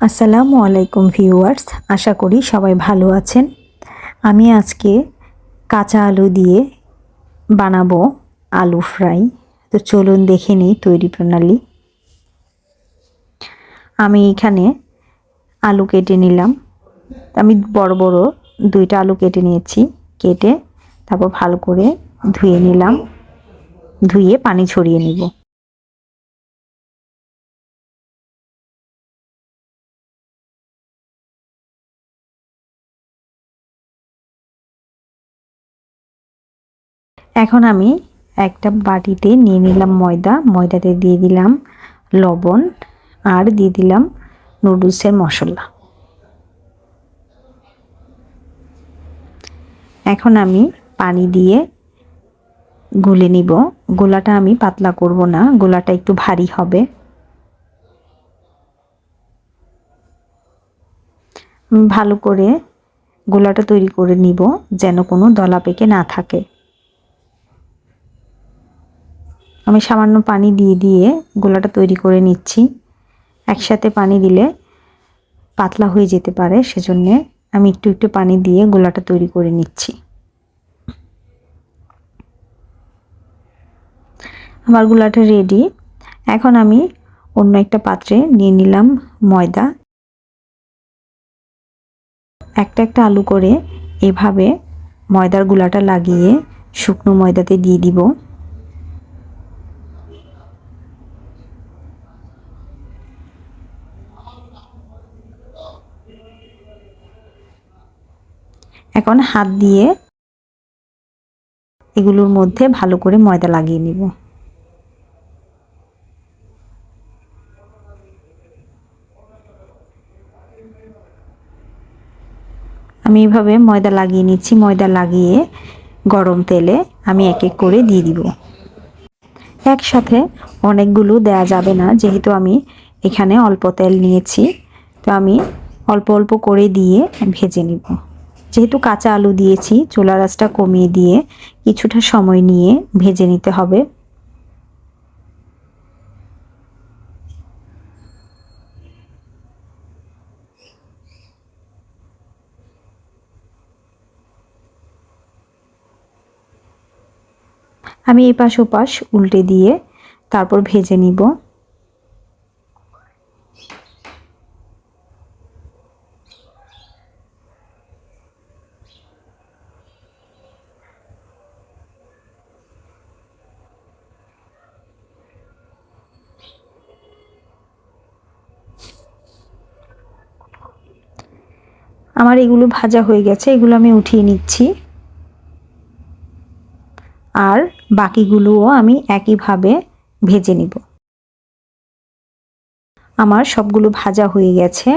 আসসালামু আলাইকুম ভিউয়ার্স, আশা করি সবাই ভালো আছেন। আমি আজকে কাঁচা আলু দিয়ে বানাবো আলু ফ্রাই। তো চলুন দেখে নিই তৈরি প্রণালী। আমি এখানে আলু কেটে নিলাম। আমি বড় বড় দুইটা আলু কেটে নিয়েছি। কেটে তারপর ভালো করে ধুয়ে নিলাম, ধুয়ে পানি ছড়িয়ে নিব। এখন আমি একটা বাটিতে নিয়ে নিলাম ময়দাতে দিয়ে দিলাম লবণ আর দিয়ে দিলাম নুডলসের মশলা। এখন আমি পানি দিয়ে গুলে নিব। গোলাটা আমি পাতলা করব না, গোলাটা একটু ভারী হবে। ভালো করে গোলাটা তৈরি করে নিব যেন কোনো দলা পেকে না থাকে। আমি সামান্য পানি দিয়ে দিয়ে গোলাটা তৈরি করে নিচ্ছি। একসাথে পানি দিলে পাতলা হয়ে যেতে পারে, সেজন্য আমি একটু একটু পানি দিয়ে গোলাটা তৈরি করে নিচ্ছি। আমার গোলাটা রেডি। এখন আমি অন্য একটা পাত্রে নিয়ে নিলাম ময়দা। একটা একটা আলু করে এভাবে ময়দার গোলাটা লাগিয়ে শুকনো ময়দাতে দিয়ে দিব। এখন হাত দিয়ে এগুলোর মধ্যে ভালো করে ময়দা লাগিয়ে নিব। আমি এইভাবে ময়দা লাগিয়ে নিচ্ছি। ময়দা লাগিয়ে গরম তেলে আমি এক এক করে দিয়ে দিব। একসাথে অনেকগুলো দেয়া যাবে না, যেহেতু আমি এখানে অল্প তেল নিয়েছি। তো আমি অল্প অল্প করে দিয়ে ভেজে নিব। যেহেতু কাঁচা আলু দিয়েছি, চুলার আঁচটা কমিয়ে দিয়ে কিছুটা সময় নিয়ে ভেজে নিতে হবে। আমি এপাশ ওপাশ উল্টে দিয়ে তারপর ভেজে নিব। আমার এগুলো ভাজা হয়ে গেছে, এগুলো আমি উঠিয়ে নিচ্ছি। আর বাকিগুলোও আমি একইভাবে ভেজে নিব। আমার সবগুলো ভাজা হয়ে গেছে।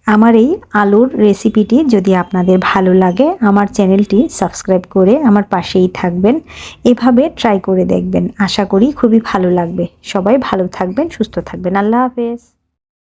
আমার এই আলুর রেসিপিটি যদি আপনাদের ভালো লাগে, আমার চ্যানেলটি সাবস্ক্রাইব করে আমার পাশেই থাকবেন। এভাবে ট্রাই করে দেখবেন, আশা করি খুবই ভালো লাগবে। সবাই ভালো থাকবেন, সুস্থ থাকবেন। আল্লাহ হাফেজ।